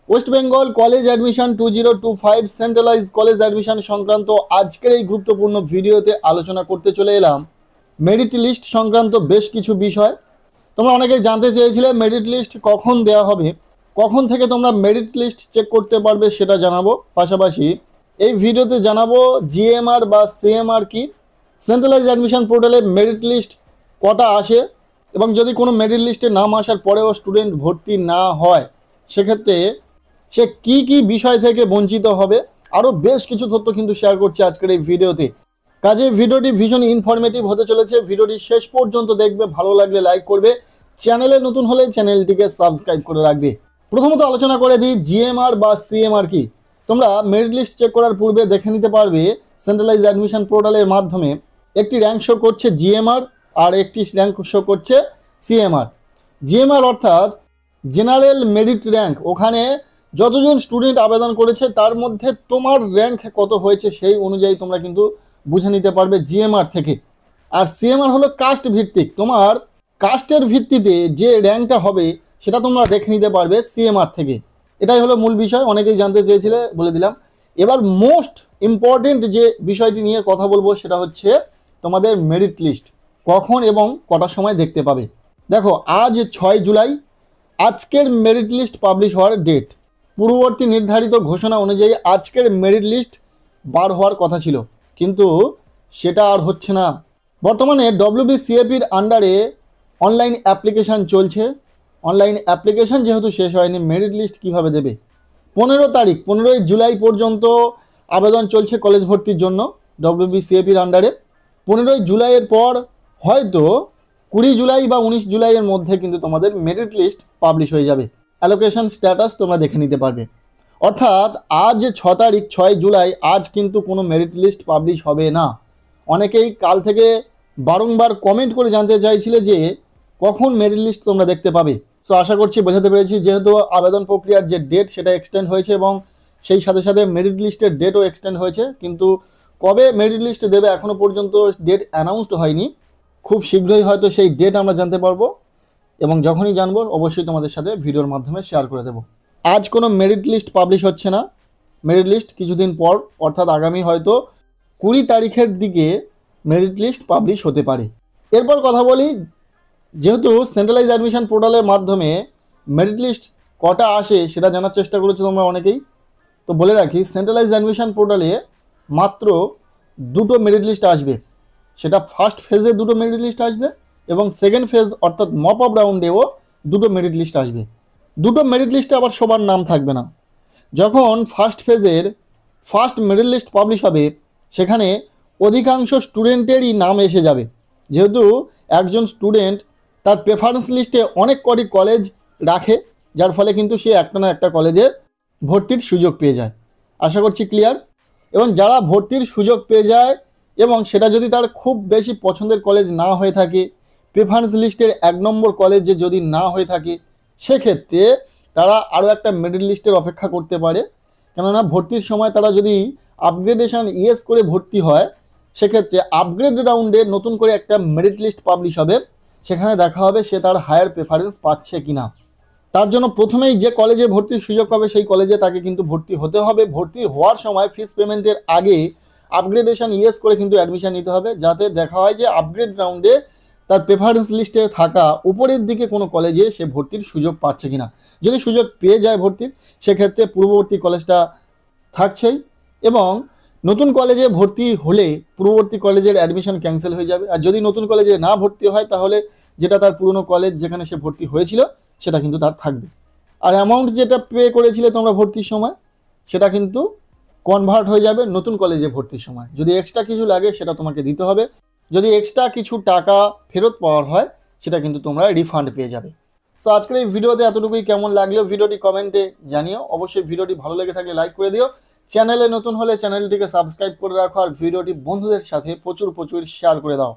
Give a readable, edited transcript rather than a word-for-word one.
West Bengal college admission 2025 centralise college admission সংক্রান্ত আজকের এই গুরুত্বপূর্ণ ভিডিওতে আলোচনা করতে চলে এলাম মেরিট লিস্ট সংক্রান্ত বেশ কিছু বিষয়। তোমরা অনেকেই জানতে চেয়েছিলে মেরিট লিস্ট কখন দেওয়া হবে, কখন থেকে তোমরা মেরিট লিস্ট চেক করতে পারবে সেটা জানাবো। পাশাপাশি এই ভিডিওতে জানাবো জিএমআর বা সিএমআর কি, সেন্ট্রালাইজ অ্যাডমিশন পোর্টালে মেরিট লিস্ট কটা আসে, এবং যদি কোনো মেরিট লিস্টে নাম আসার পরেও স্টুডেন্ট ভর্তি না হয় সেক্ষেত্রে সে কি কি বিষয় থেকে বঞ্চিত হবে। আরও বেশ কিছু তথ্য কিন্তু শেয়ার করছে আজকের এই ভিডিওতে। কাজে ভিডিওটি ভীষণ ইনফরমেটিভ হতে চলেছে। ভিডিওটি শেষ পর্যন্ত দেখবে, ভালো লাগলে লাইক করবে, চ্যানেলে নতুন হলে চ্যানেলটিকে সাবস্ক্রাইব করে রাখবে। প্রথমত আলোচনা করে দিই জিএমআর বা সিএমআর কি। তোমরা মেরিট লিস্ট চেক করার পূর্বে দেখে নিতে পারবে সেন্ট্রালাইজ অ্যাডমিশন পোর্টালের মাধ্যমে একটি র্যাঙ্ক শো করছে জিএমআর আর একটি র্যাঙ্ক শো করছে সিএমআর। জিএমআর অর্থাৎ জেনারেল মেরিট র্যাঙ্ক, ওখানে যতজন স্টুডেন্ট আবেদন করেছে তার মধ্যে তোমার র্যাঙ্ক কত হয়েছে সেই অনুযায়ী তোমরা কিন্তু বুঝে নিতে পারবে জিএমআর থেকে। আর সিএমআর হলো কাস্ট ভিত্তিক, তোমার কাস্টের ভিত্তিতে যে র্যাঙ্কটা হবে সেটা তোমরা দেখে নিতে পারবে সিএমআর থেকে। এটাই হলো মূল বিষয়, অনেকেই জানতে চেয়েছিলে, বলে দিলাম। এবার মোস্ট ইম্পর্টেন্ট যে বিষয়টি নিয়ে কথা বলবো সেটা হচ্ছে তোমাদের মেরিট লিস্ট কখন এবং কটার সময় দেখতে পাবে। দেখো, আজ 6 জুলাই আজকের মেরিট লিস্ট পাবলিশ হওয়ার ডেট। পূর্ববর্তী নির্ধারিত ঘোষণা অনুযায়ী আজকের মেরিট লিস্ট বার হওয়ার কথা ছিল, কিন্তু সেটা আর হচ্ছে না। বর্তমানে ডব্লিউবিসিএপির আন্ডারে অনলাইন অ্যাপ্লিকেশান চলছে। অনলাইন অ্যাপ্লিকেশান যেহেতু শেষ হয়নি, মেরিট লিস্ট কিভাবে দেবে? 15 জুলাই পর্যন্ত আবেদন চলছে কলেজ ভর্তির জন্য ডব্লিউবিসিএপির আন্ডারে। 15 জুলাইয়ের পর হয়তো 20 জুলাই বা 19 জুলাইয়ের মধ্যে কিন্তু তোমাদের মেরিট লিস্ট পাবলিশ হয়ে যাবে। অ্যালোকেশন স্ট্যাটাস তোমরা দেখে নিতে পারবে। অর্থাৎ আজ 6 জুলাই, আজ কিন্তু কোনো মেরিট লিস্ট পাবলিশ হবে না। অনেকেই কাল থেকে বারংবার কমেন্ট করে জানতে চাইছিলে যে কখন মেরিট লিস্ট তোমরা দেখতে পাবে। সো আশা করছি বোঝাতে পেরেছি। যেহেতু আবেদন প্রক্রিয়ার যে ডেট সেটা এক্সটেন্ড হয়েছে এবং সেই সাথে সাথে মেরিট লিস্টের ডেটও এক্সটেন্ড হয়েছে, কিন্তু কবে মেরিট লিস্ট দেবে এখনও পর্যন্ত ডেট অ্যানাউন্সড হয়নি। খুব শীঘ্রই হয়তো সেই ডেট আমরা জানতে পারবো, এবং যখনই জানবো অবশ্যই তোমাদের সাথে ভিডিওর মাধ্যমে শেয়ার করে দেবো। আজ কোনো মেরিট লিস্ট পাবলিশ হচ্ছে না। মেরিট লিস্ট কিছুদিন পর, অর্থাৎ আগামী হয়তো 20 তারিখের দিকে মেরিট লিস্ট পাবলিশ হতে পারে। এরপর কথা বলি, যেহেতু সেন্ট্রালাইজ অ্যাডমিশন পোর্টালের মাধ্যমে মেরিট লিস্ট কটা আসে সেটা জানার চেষ্টা করেছো তোমরা অনেকেই। তো বলে রাখি, সেন্ট্রালাইজ অ্যাডমিশন পোর্টালে মাত্র 2টো মেরিট লিস্ট আসবে। সেটা ফার্স্ট ফেজে 2টো মেরিট লিস্ট আসবে এবং সেকেন্ড ফেজ অর্থাৎ মপ আপ রাউন্ডেও 2টো মেরিট লিস্ট আসবে। 2টো মেরিট লিস্টে আবার সবার নাম থাকবে না। যখন ফার্স্ট ফেজের ফার্স্ট মেরিট লিস্ট পাবলিশ হবে সেখানে অধিকাংশ স্টুডেন্টেরই নাম এসে যাবে, যেহেতু একজন স্টুডেন্ট তার প্রেফারেন্স লিস্টে অনেক কটি কলেজ রাখে, যার ফলে কিন্তু সে একটা না একটা কলেজে ভর্তির সুযোগ পেয়ে যায়। আশা করছি ক্লিয়ার। এবং যারা ভর্তির সুযোগ পেয়ে যায় এবং সেটা যদি তার খুব বেশি পছন্দের কলেজ না হয়ে থাকে, প্রেফারেন্স লিস্টের 1 নম্বর কলেজে যদি না হয়ে থাকে, সেক্ষেত্রে তারা আরও একটা মেরিট লিস্টের অপেক্ষা করতে পারে। কেননা ভর্তির সময় তারা যদি আপগ্রেডেশন ইয়েস করে ভর্তি হয়, সেক্ষেত্রে আপগ্রেড রাউন্ডে নতুন করে একটা মেরিট লিস্ট পাবলিশ হবে। সেখানে দেখা হবে সে তার হায়ার প্রেফারেন্স পাচ্ছে কিনা। তার জন্য প্রথমেই যে কলেজে ভর্তির সুযোগ পাবে সেই কলেজে তাকে কিন্তু ভর্তি হতে হবে। ভর্তি হওয়ার সময় ফিস পেমেন্টের আগে আপগ্রেডেশন ইয়েস করে কিন্তু অ্যাডমিশন নিতে হবে, যাতে দেখা হয় যে আপগ্রেড রাউন্ডে তার প্রেফারেন্স লিস্টে থাকা উপরের দিকে কোনো কলেজে সে ভর্তির সুযোগ পাচ্ছে কিনা। যদি সুযোগ পেয়ে যায় ভর্তির, সেক্ষেত্রে পূর্ববর্তী কলেজটা থাকছেই, এবং নতুন কলেজে ভর্তি হলে পূর্ববর্তী কলেজের অ্যাডমিশন ক্যান্সেল হয়ে যাবে। আর যদি নতুন কলেজে না ভর্তি হয় তাহলে যেটা তার পুরনো কলেজ যেখানে সে ভর্তি হয়েছিল সেটা কিন্তু তার থাকবে। আর অ্যামাউন্ট যেটা পে করেছিলে তোমরা ভর্তির সময়, সেটা কিন্তু কনভার্ট হয়ে যাবে নতুন কলেজে ভর্তির সময়। যদি এক্সট্রা কিছু লাগে সেটা তোমাকে দিতে হবে। যদি এক্সট্রা কিছু টাকা ফেরত পাওয়ার হয় সেটা কিন্তু তোমরা রিফান্ড পেয়ে যাবে। সো আজকের এই ভিডিওতে এতটুকুই। কেমন লাগলো ভিডিওটি কমেন্টে জানিও। অবশ্যই ভিডিওটি ভালো লেগে থাকলে লাইক করে দিও, চ্যানেলে নতুন হলে চ্যানেলটিকে সাবস্ক্রাইব করে রাখো, আর ভিডিওটি বন্ধুদের সাথে প্রচুর শেয়ার করে দাও।